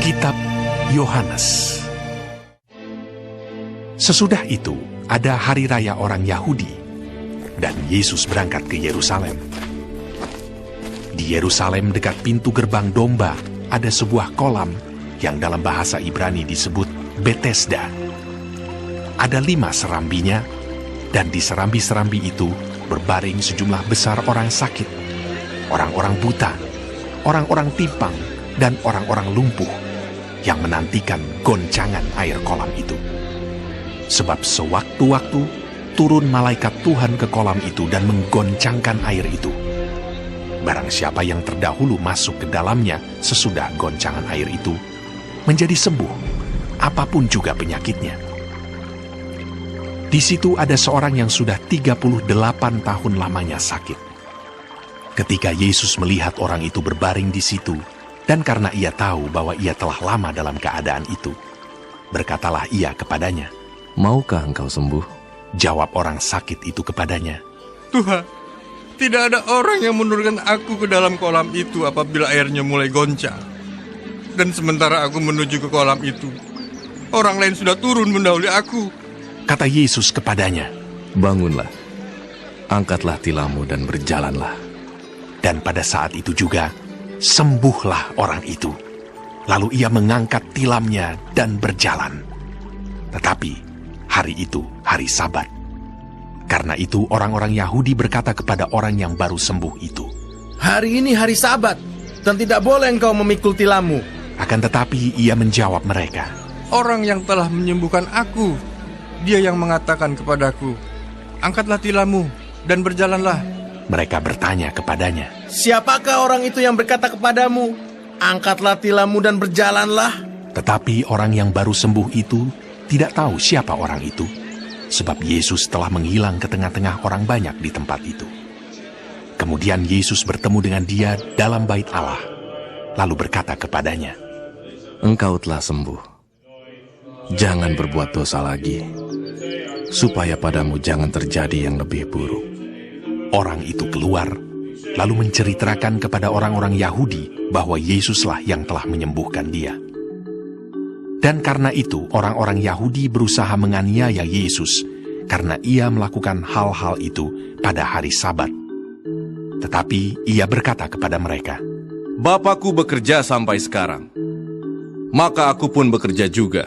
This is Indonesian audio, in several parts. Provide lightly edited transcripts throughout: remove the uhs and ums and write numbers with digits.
Kitab Yohanes. Sesudah itu, ada hari raya orang Yahudi, dan Yesus berangkat ke Yerusalem. Di Yerusalem dekat pintu gerbang domba, ada sebuah kolam yang dalam bahasa Ibrani disebut Betesda. Ada 5 serambinya, dan di serambi-serambi itu berbaring sejumlah besar orang sakit, orang-orang buta, orang-orang timpang, dan orang-orang lumpuh yang menantikan goncangan air kolam itu. Sebab sewaktu-waktu turun malaikat Tuhan ke kolam itu dan menggoncangkan air itu. Barang siapa yang terdahulu masuk ke dalamnya sesudah goncangan air itu, menjadi sembuh, apapun juga penyakitnya. Di situ ada seorang yang sudah 38 tahun lamanya sakit. Ketika Yesus melihat orang itu berbaring di situ, dan karena ia tahu bahwa ia telah lama dalam keadaan itu, berkatalah ia kepadanya, "Maukah engkau sembuh?" Jawab orang sakit itu kepadanya, Tuhan, tidak ada orang yang menurunkan aku ke dalam kolam itu apabila airnya mulai goncang. Dan sementara aku menuju ke kolam itu, orang lain sudah turun mendahului aku. Kata Yesus kepadanya, "Bangunlah, angkatlah tilammu dan berjalanlah." dan pada saat itu juga, sembuhlah orang itu. Lalu ia mengangkat tilamnya dan berjalan. Tetapi hari itu hari Sabat. Karena itu orang-orang Yahudi berkata kepada orang yang baru sembuh itu, "Hari ini hari Sabat, dan tidak boleh engkau memikul tilammu." Akan tetapi ia menjawab mereka, Orang yang telah menyembuhkan aku, dia yang mengatakan kepadaku, angkatlah tilammu dan berjalanlah. Mereka bertanya kepadanya, "Siapakah orang itu yang berkata kepadamu, angkatlah tilammu dan berjalanlah?" Tetapi orang yang baru sembuh itu tidak tahu siapa orang itu, sebab Yesus telah menghilang ke tengah-tengah orang banyak di tempat itu. Kemudian Yesus bertemu dengan dia dalam bait Allah, lalu berkata kepadanya, "Engkau telah sembuh. Jangan berbuat dosa lagi, supaya padamu jangan terjadi yang lebih buruk." Orang itu keluar, lalu menceritakan kepada orang-orang Yahudi bahwa Yesuslah yang telah menyembuhkan dia. Dan karena itu orang-orang Yahudi berusaha menganiaya Yesus karena ia melakukan hal-hal itu pada hari Sabat. Tetapi ia berkata kepada mereka, "Bapakku bekerja sampai sekarang, maka aku pun bekerja juga."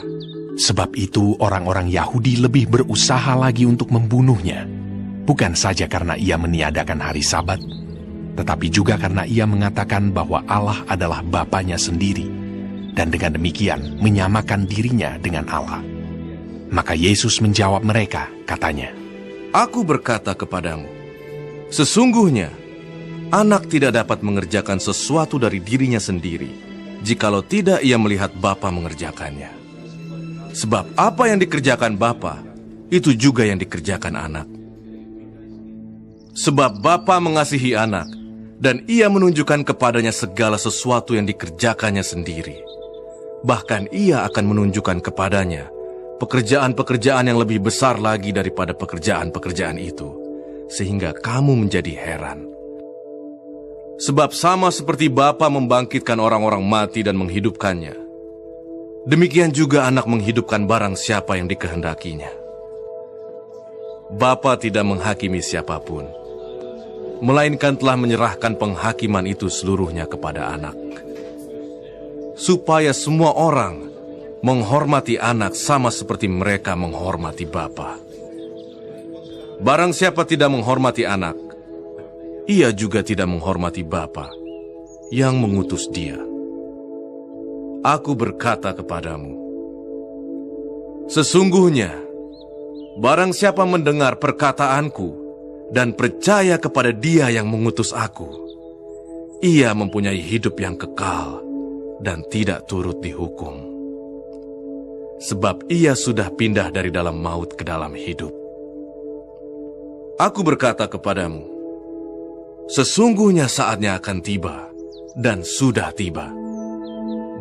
Sebab itu orang-orang Yahudi lebih berusaha lagi untuk membunuhnya, bukan saja karena ia meniadakan hari Sabat, tetapi juga karena ia mengatakan bahwa Allah adalah Bapanya sendiri, dan dengan demikian menyamakan dirinya dengan Allah. Maka Yesus menjawab mereka, katanya, "Aku berkata kepadamu, sesungguhnya anak tidak dapat mengerjakan sesuatu dari dirinya sendiri, jikalau tidak ia melihat Bapa mengerjakannya. Sebab apa yang dikerjakan Bapa, itu juga yang dikerjakan anak. Sebab Bapa mengasihi anak, dan ia menunjukkan kepadanya segala sesuatu yang dikerjakannya sendiri. Bahkan ia akan menunjukkan kepadanya pekerjaan-pekerjaan yang lebih besar lagi daripada pekerjaan-pekerjaan itu, sehingga kamu menjadi heran. Sebab sama seperti Bapa membangkitkan orang-orang mati dan menghidupkannya, demikian juga anak menghidupkan barang siapa yang dikehendakinya. Bapa tidak menghakimi siapapun, melainkan telah menyerahkan penghakiman itu seluruhnya kepada anak, supaya semua orang menghormati anak sama seperti mereka menghormati Bapa. Barang siapa tidak menghormati anak, ia juga tidak menghormati Bapa yang mengutus dia. Aku berkata kepadamu, sesungguhnya barang siapa mendengar perkataanku dan percaya kepada Dia yang mengutus aku, ia mempunyai hidup yang kekal dan tidak turut dihukum. Sebab ia sudah pindah dari dalam maut ke dalam hidup. Aku berkata kepadamu, sesungguhnya saatnya akan tiba dan sudah tiba,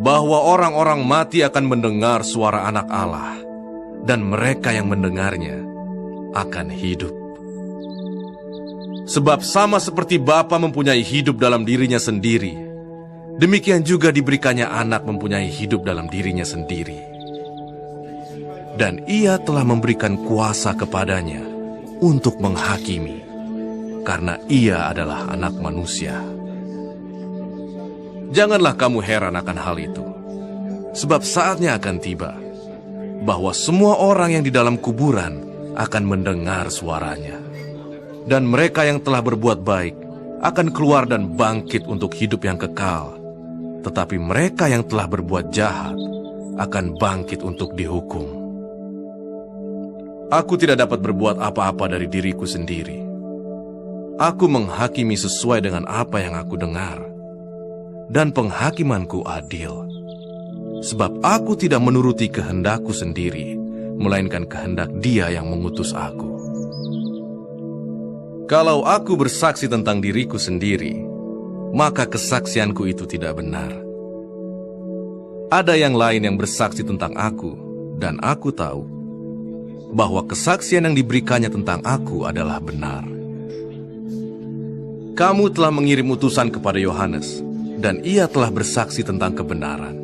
bahwa orang-orang mati akan mendengar suara Anak Allah, dan mereka yang mendengarnya akan hidup. Sebab sama seperti Bapa mempunyai hidup dalam dirinya sendiri, demikian juga diberikannya anak mempunyai hidup dalam dirinya sendiri. Dan ia telah memberikan kuasa kepadanya untuk menghakimi, karena ia adalah anak manusia. Janganlah kamu heran akan hal itu, sebab saatnya akan tiba, bahwa semua orang yang di dalam kuburan akan mendengar suaranya. Dan mereka yang telah berbuat baik akan keluar dan bangkit untuk hidup yang kekal. Tetapi mereka yang telah berbuat jahat akan bangkit untuk dihukum. Aku tidak dapat berbuat apa-apa dari diriku sendiri. Aku menghakimi sesuai dengan apa yang aku dengar. Dan penghakimanku adil. Sebab aku tidak menuruti kehendakku sendiri, melainkan kehendak Dia yang mengutus aku. Kalau aku bersaksi tentang diriku sendiri, maka kesaksianku itu tidak benar. Ada yang lain yang bersaksi tentang aku, dan aku tahu bahwa kesaksian yang diberikannya tentang aku adalah benar. Kamu telah mengirim utusan kepada Yohanes, dan ia telah bersaksi tentang kebenaran.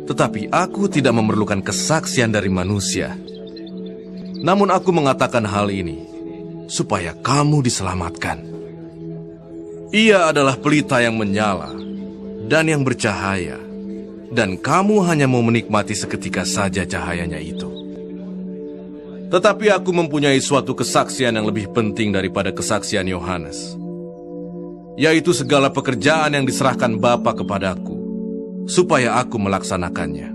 Tetapi aku tidak memerlukan kesaksian dari manusia. Namun aku mengatakan hal ini, supaya kamu diselamatkan. Ia adalah pelita yang menyala, dan yang bercahaya, dan kamu hanya mau menikmati seketika saja cahayanya itu. Tetapi aku mempunyai suatu kesaksian yang lebih penting daripada kesaksian Yohanes, yaitu segala pekerjaan yang diserahkan Bapa kepadaku, supaya aku melaksanakannya.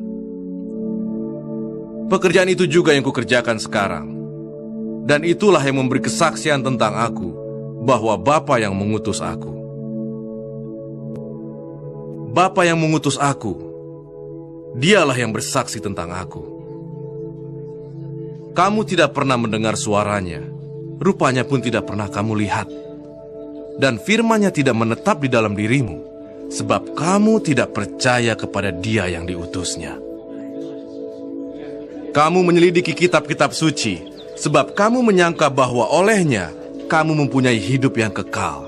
Pekerjaan itu juga yang kukerjakan sekarang, dan itulah yang memberi kesaksian tentang aku, bahwa Bapa yang mengutus aku. Bapa yang mengutus aku, Dialah yang bersaksi tentang aku. Kamu tidak pernah mendengar suaranya, rupanya pun tidak pernah kamu lihat. Dan firman-Nya tidak menetap di dalam dirimu, sebab kamu tidak percaya kepada Dia yang diutusnya. Kamu menyelidiki kitab-kitab suci, sebab kamu menyangka bahwa olehnya kamu mempunyai hidup yang kekal.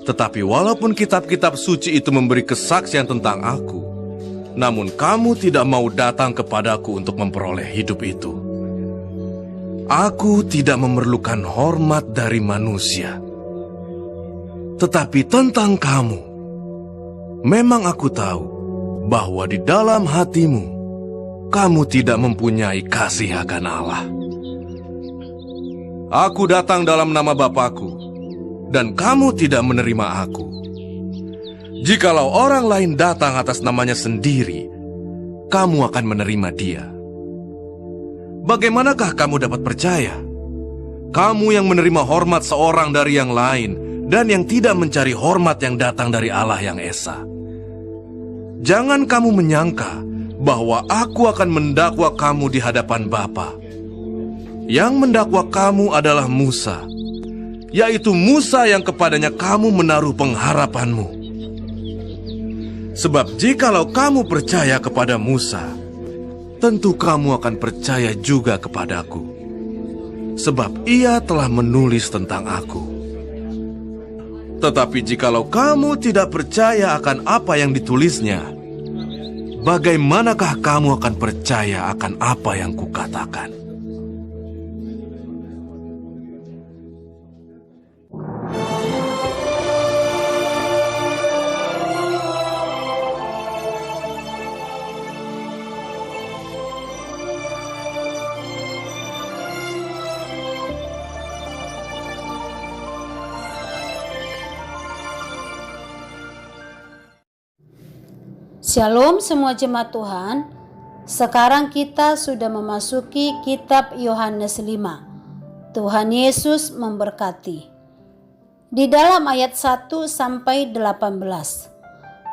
Tetapi walaupun kitab-kitab suci itu memberi kesaksian tentang aku, namun kamu tidak mau datang kepadaku untuk memperoleh hidup itu. Aku tidak memerlukan hormat dari manusia. Tetapi tentang kamu, memang aku tahu bahwa di dalam hatimu, kamu tidak mempunyai kasih akan Allah. Aku datang dalam nama Bapakku, dan kamu tidak menerima aku. Jikalau orang lain datang atas namanya sendiri, kamu akan menerima dia. Bagaimanakah kamu dapat percaya? Kamu yang menerima hormat seorang dari yang lain, dan yang tidak mencari hormat yang datang dari Allah yang Esa. Jangan kamu menyangka bahwa aku akan mendakwa kamu di hadapan Bapa. Yang mendakwa kamu adalah Musa, yaitu Musa yang kepadanya kamu menaruh pengharapanmu. Sebab jikalau kamu percaya kepada Musa, tentu kamu akan percaya juga kepadaku, sebab ia telah menulis tentang aku. Tetapi jikalau kamu tidak percaya akan apa yang ditulisnya, bagaimanakah kamu akan percaya akan apa yang kukatakan? Shalom semua jemaat Tuhan. Sekarang kita sudah memasuki kitab Yohanes 5. Tuhan Yesus memberkati. Di dalam ayat 1 sampai 18.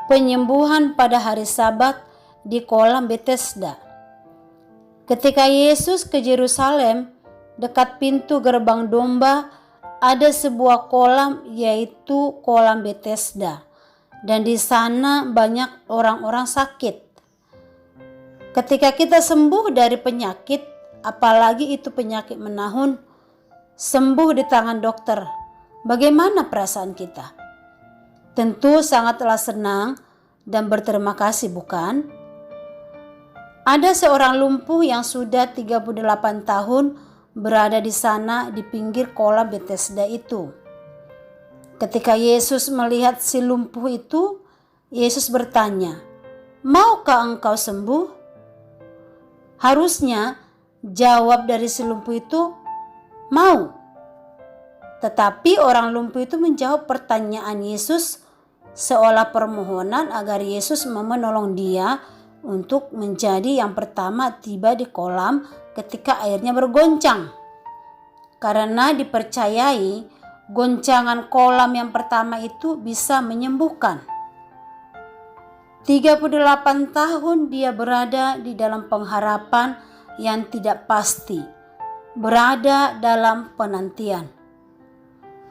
Penyembuhan pada hari Sabat di kolam Betesda. Ketika Yesus ke Yerusalem, dekat pintu gerbang domba ada sebuah kolam, yaitu kolam Betesda. Dan di sana banyak orang-orang sakit. Ketika kita sembuh dari penyakit, apalagi itu penyakit menahun, sembuh di tangan dokter, bagaimana perasaan kita? Tentu sangatlah senang dan berterima kasih, bukan? Ada seorang lumpuh yang sudah 38 tahun berada di sana di pinggir kolam Bethesda itu. Ketika Yesus melihat si lumpuh itu, Yesus bertanya, "Maukah engkau sembuh?" Harusnya jawab dari si lumpuh itu, "Mau." Tetapi orang lumpuh itu menjawab pertanyaan Yesus seolah permohonan agar Yesus menolong dia untuk menjadi yang pertama tiba di kolam ketika airnya bergoncang. Karena dipercayai goncangan kolam yang pertama itu bisa menyembuhkan. 38 tahun dia berada di dalam pengharapan yang tidak pasti, berada dalam penantian.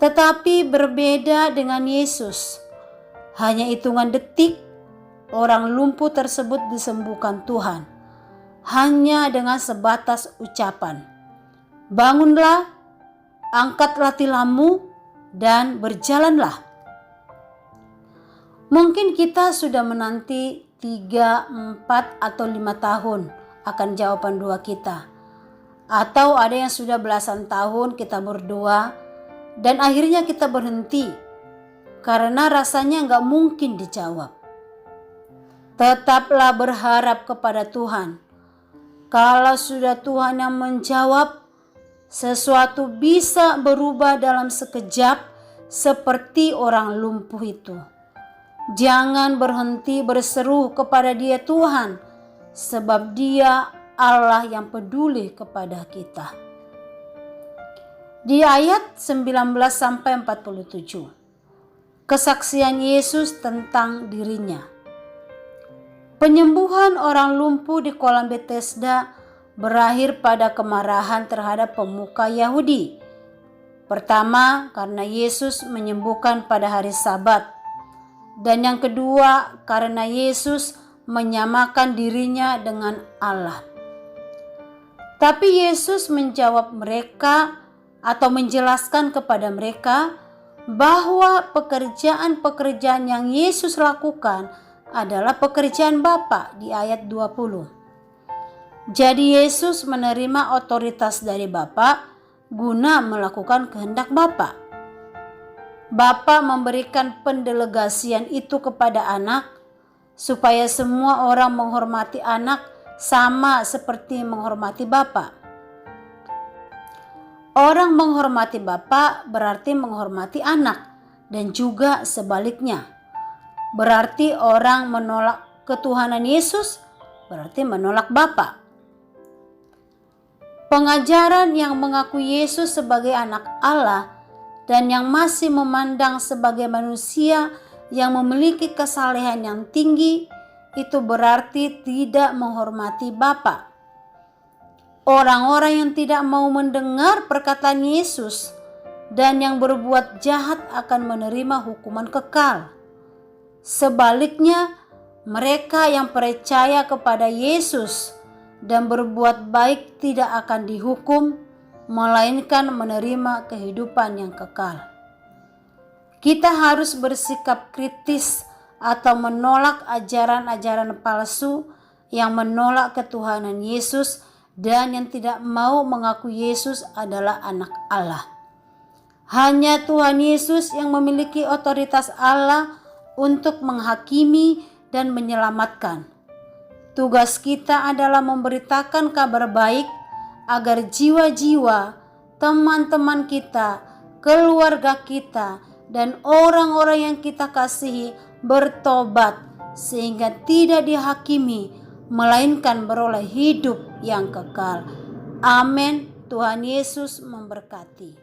Tetapi berbeda dengan Yesus, hanya hitungan detik orang lumpuh tersebut disembuhkan Tuhan, hanya dengan sebatas ucapan, "Bangunlah, angkatlah tilammu, dan berjalanlah." Mungkin kita sudah menanti 3, 4, atau 5 tahun akan jawaban doa kita. Atau ada yang sudah belasan tahun kita berdoa dan akhirnya kita berhenti karena rasanya gak mungkin dijawab. Tetaplah berharap kepada Tuhan. Kalau sudah Tuhan yang menjawab, sesuatu bisa berubah dalam sekejap seperti orang lumpuh itu. Jangan berhenti berseru kepada Dia Tuhan, sebab Dia Allah yang peduli kepada kita. Di ayat 19-47, kesaksian Yesus tentang dirinya. Penyembuhan orang lumpuh di kolam Bethesda berakhir pada kemarahan terhadap pemuka Yahudi. Pertama, karena Yesus menyembuhkan pada hari Sabat. Dan yang kedua, karena Yesus menyamakan dirinya dengan Allah. Tapi Yesus menjawab mereka atau menjelaskan kepada mereka bahwa pekerjaan-pekerjaan yang Yesus lakukan adalah pekerjaan Bapa di ayat 20. Jadi Yesus menerima otoritas dari Bapa guna melakukan kehendak Bapa. Bapa memberikan pendelegasian itu kepada anak supaya semua orang menghormati anak sama seperti menghormati Bapa. Orang menghormati Bapa berarti menghormati anak dan juga sebaliknya. Berarti orang menolak ketuhanan Yesus berarti menolak Bapa. Pengajaran yang mengaku Yesus sebagai anak Allah dan yang masih memandang sebagai manusia yang memiliki kesalehan yang tinggi itu berarti tidak menghormati Bapa. Orang-orang yang tidak mau mendengar perkataan Yesus dan yang berbuat jahat akan menerima hukuman kekal. Sebaliknya, mereka yang percaya kepada Yesus dan berbuat baik tidak akan dihukum, melainkan menerima kehidupan yang kekal. Kita harus bersikap kritis atau menolak ajaran-ajaran palsu yang menolak ketuhanan Yesus dan yang tidak mau mengaku Yesus adalah anak Allah. Hanya Tuhan Yesus yang memiliki otoritas Allah untuk menghakimi dan menyelamatkan. Tugas kita adalah memberitakan kabar baik agar jiwa-jiwa, teman-teman kita, keluarga kita, dan orang-orang yang kita kasihi bertobat sehingga tidak dihakimi, melainkan beroleh hidup yang kekal. Amin. Tuhan Yesus memberkati.